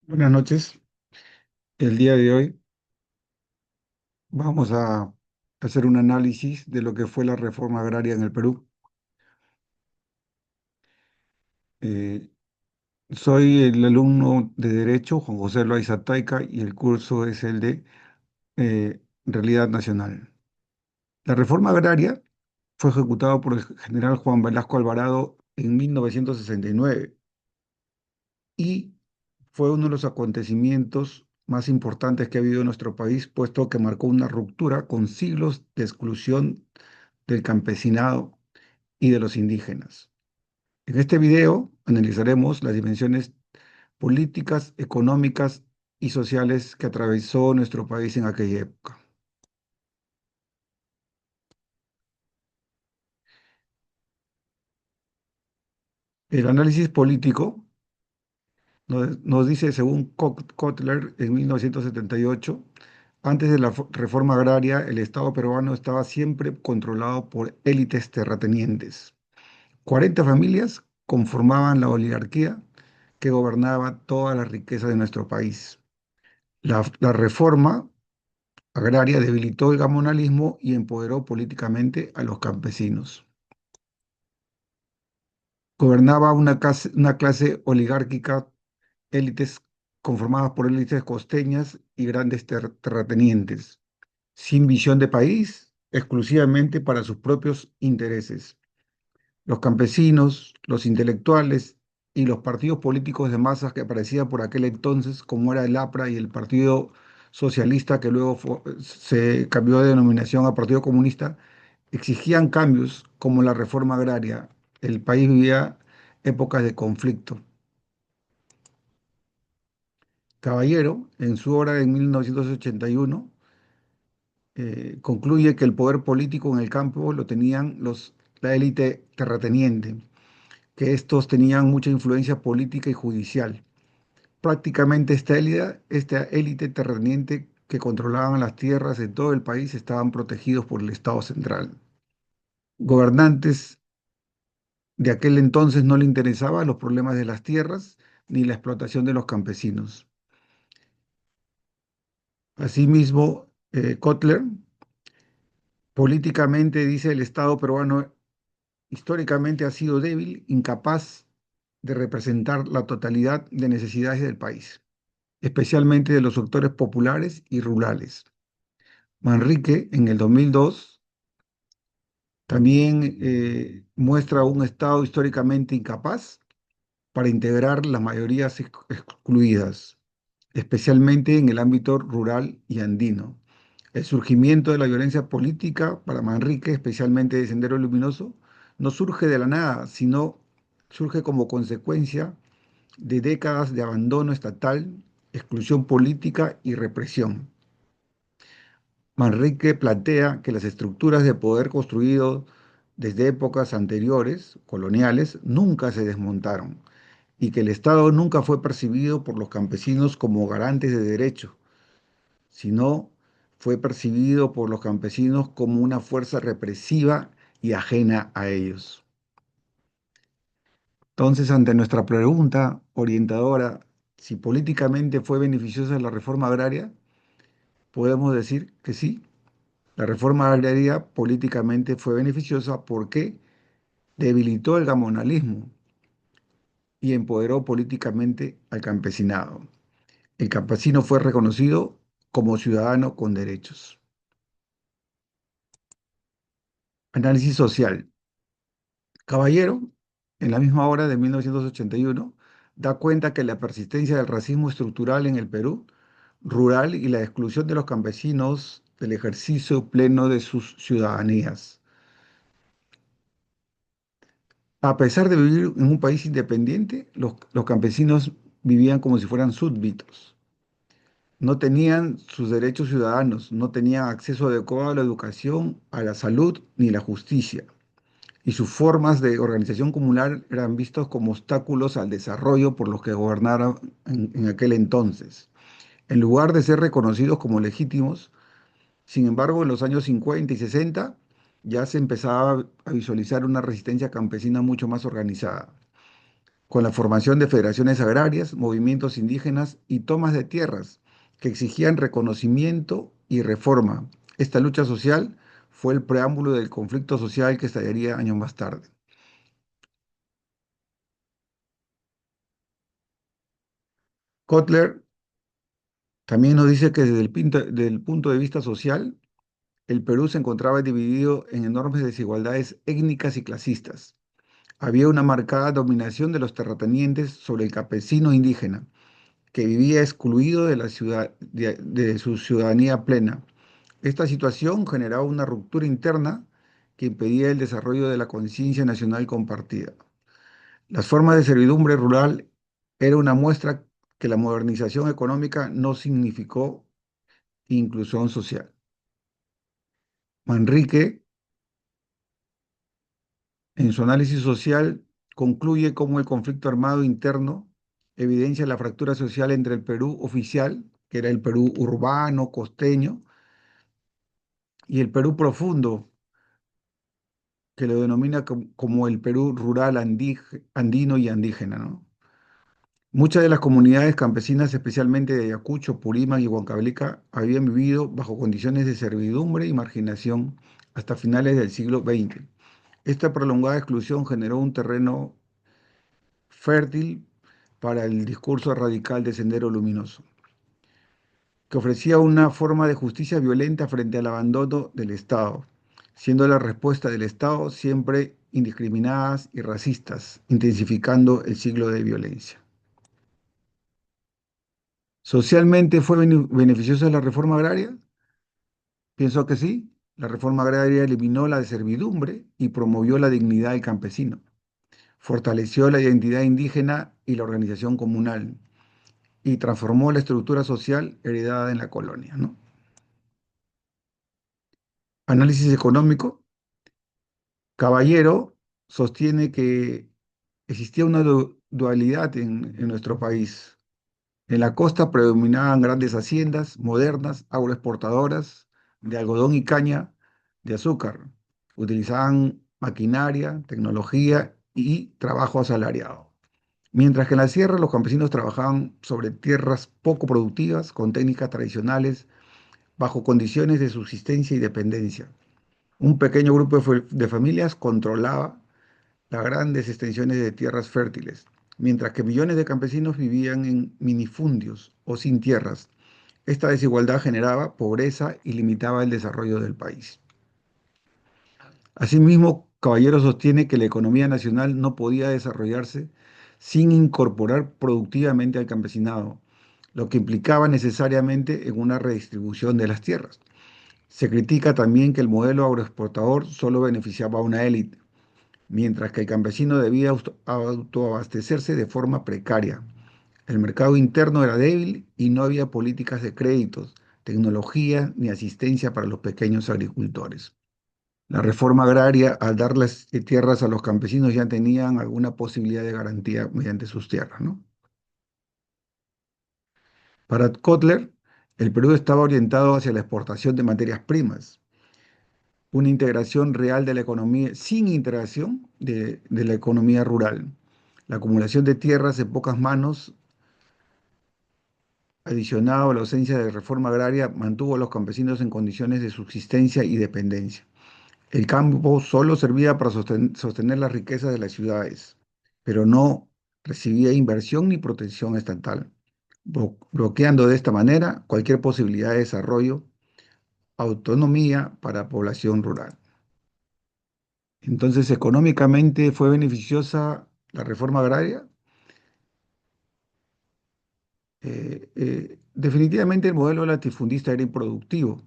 Buenas noches. El día de hoy vamos a hacer un análisis de lo que fue la reforma agraria en el Perú. Eh, Soy el alumno de Derecho, Juan José Loaiza Taica, y el curso es el de Realidad Nacional. La reforma agraria fue ejecutada por el general Juan Velasco Alvarado en 1969 y fue uno de los acontecimientos más importantes que ha habido en nuestro país, puesto que marcó una ruptura con siglos de exclusión del campesinado y de los indígenas. En este video analizaremos las dimensiones políticas, económicas y sociales que atravesó nuestro país en aquella época. El análisis político nos dice, según Kotler, en 1978, antes de la reforma agraria, el Estado peruano estaba siempre controlado por élites terratenientes. 40 familias conformaban la oligarquía que gobernaba toda la riqueza de nuestro país. La reforma agraria debilitó el gamonalismo y empoderó políticamente a los campesinos. Gobernaba una clase oligárquica, élites conformadas por élites costeñas y grandes terratenientes, sin visión de país, exclusivamente para sus propios intereses. Los campesinos, los intelectuales y los partidos políticos de masas que aparecían por aquel entonces, como era el APRA y el Partido Socialista, que luego se cambió de denominación a Partido Comunista, exigían cambios como la reforma agraria. El país vivía épocas de conflicto. Caballero, en su obra en 1981, concluye que el poder político en el campo lo tenían la élite terrateniente, que estos tenían mucha influencia política y judicial. Prácticamente esta élite terrateniente que controlaban las tierras de todo el país estaban protegidos por el Estado central. Gobernantes de aquel entonces no le interesaban los problemas de las tierras ni la explotación de los campesinos. Asimismo, Kotler políticamente dice el Estado peruano históricamente ha sido débil, incapaz de representar la totalidad de necesidades del país, especialmente de los sectores populares y rurales. Manrique, en el 2002, también muestra un Estado históricamente incapaz para integrar las mayorías excluidas, especialmente en el ámbito rural y andino. El surgimiento de la violencia política para Manrique, especialmente de Sendero Luminoso, no surge de la nada, sino surge como consecuencia de décadas de abandono estatal, exclusión política y represión. Manrique plantea que las estructuras de poder construidos desde épocas anteriores, coloniales, nunca se desmontaron y que el Estado nunca fue percibido por los campesinos como garantes de derechos, sino fue percibido por los campesinos como una fuerza represiva y ajena a ellos. Entonces, ante nuestra pregunta orientadora, si políticamente fue beneficiosa la reforma agraria, podemos decir que sí. La reforma agraria políticamente fue beneficiosa porque debilitó el gamonalismo y empoderó políticamente al campesinado. El campesino fue reconocido como ciudadano con derechos. Análisis social. Caballero, en la misma obra de 1981, da cuenta que la persistencia del racismo estructural en el Perú rural y la exclusión de los campesinos del ejercicio pleno de sus ciudadanías. A pesar de vivir en un país independiente, los campesinos vivían como si fueran súbditos. No tenían sus derechos ciudadanos, no tenían acceso adecuado a la educación, a la salud ni la justicia. Y sus formas de organización comunal eran vistos como obstáculos al desarrollo por los que gobernaron en aquel entonces. En lugar de ser reconocidos como legítimos, sin embargo, en los años 50 y 60 ya se empezaba a visualizar una resistencia campesina mucho más organizada. con la formación de federaciones agrarias, movimientos indígenas y tomas de tierras que exigían reconocimiento y reforma. Esta lucha social fue el preámbulo del conflicto social que estallaría años más tarde. Kotler también nos dice que desde del punto de vista social, el Perú se encontraba dividido en enormes desigualdades étnicas y clasistas. Había una marcada dominación de los terratenientes sobre el campesino indígena, que vivía excluido de la ciudad, de su ciudadanía plena. Esta situación generaba una ruptura interna que impedía el desarrollo de la conciencia nacional compartida. Las formas de servidumbre rural era una muestra que la modernización económica no significó inclusión social. Manrique, en su análisis social, concluye cómo el conflicto armado interno evidencia la fractura social entre el Perú oficial, que era el Perú urbano, costeño, y el Perú profundo, que lo denomina como el Perú rural andino y andígena, ¿no? Muchas de las comunidades campesinas, especialmente de Ayacucho, Purímac y Huancavelica, habían vivido bajo condiciones de servidumbre y marginación hasta finales del siglo XX. Esta prolongada exclusión generó un terreno fértil para el discurso radical de Sendero Luminoso, que ofrecía una forma de justicia violenta frente al abandono del Estado, siendo la respuesta del Estado siempre indiscriminadas y racistas, intensificando el ciclo de violencia. ¿Socialmente fue beneficiosa la reforma agraria? Pienso que sí. La reforma agraria eliminó la servidumbre y promovió la dignidad del campesino. Fortaleció la identidad indígena y la organización comunal y transformó la estructura social heredada en la colonia, ¿no? Análisis económico. Caballero sostiene que existía una dualidad en nuestro país. En la costa predominaban grandes haciendas modernas, agroexportadoras de algodón y caña de azúcar. Utilizaban maquinaria, tecnología y trabajo asalariado. Mientras que en la sierra los campesinos trabajaban sobre tierras poco productivas, con técnicas tradicionales, bajo condiciones de subsistencia y dependencia. Un pequeño grupo de familias controlaba las grandes extensiones de tierras fértiles, mientras que millones de campesinos vivían en minifundios o sin tierras. Esta desigualdad generaba pobreza y limitaba el desarrollo del país. Asimismo, Caballero sostiene que la economía nacional no podía desarrollarse sin incorporar productivamente al campesinado, lo que implicaba necesariamente en una redistribución de las tierras. Se critica también que el modelo agroexportador solo beneficiaba a una élite, mientras que el campesino debía autoabastecerse de forma precaria. El mercado interno era débil y no había políticas de créditos, tecnología ni asistencia para los pequeños agricultores. La reforma agraria, al darles tierras a los campesinos, ya tenían alguna posibilidad de garantía mediante sus tierras, ¿no? Para Kotler, el Perú estaba orientado hacia la exportación de materias primas, una integración real de la economía, sin integración de la economía rural. La acumulación de tierras en pocas manos, adicionado a la ausencia de reforma agraria, mantuvo a los campesinos en condiciones de subsistencia y dependencia. El campo solo servía para sostener las riquezas de las ciudades, pero no recibía inversión ni protección estatal, bloqueando de esta manera cualquier posibilidad de desarrollo, autonomía para población rural. Entonces, económicamente fue beneficiosa la reforma agraria. Definitivamente el modelo latifundista era improductivo.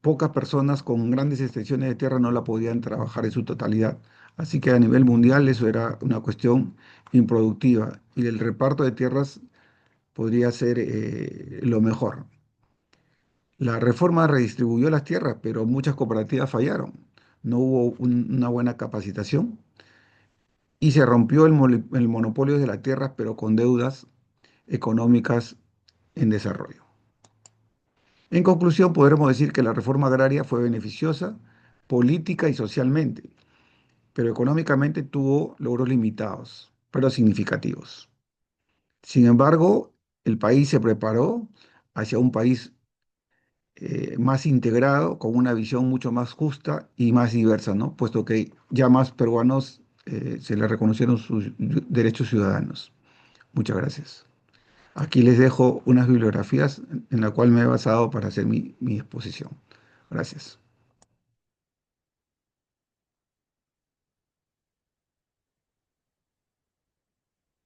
Pocas personas con grandes extensiones de tierra no la podían trabajar en su totalidad. Así que a nivel mundial eso era una cuestión improductiva y el reparto de tierras podría ser lo mejor. La reforma redistribuyó las tierras, pero muchas cooperativas fallaron. No hubo una buena capacitación y se rompió el monopolio de las tierras, pero con deudas económicas en desarrollo. En conclusión, podremos decir que la reforma agraria fue beneficiosa política y socialmente, pero económicamente tuvo logros limitados. pero significativos. Sin embargo, el país se preparó hacia un país más integrado, con una visión mucho más justa y más diversa, ¿no? Puesto que ya más peruanos se les reconocieron sus derechos ciudadanos. Muchas gracias. Aquí les dejo unas bibliografías en la cual me he basado para hacer mi exposición. Gracias.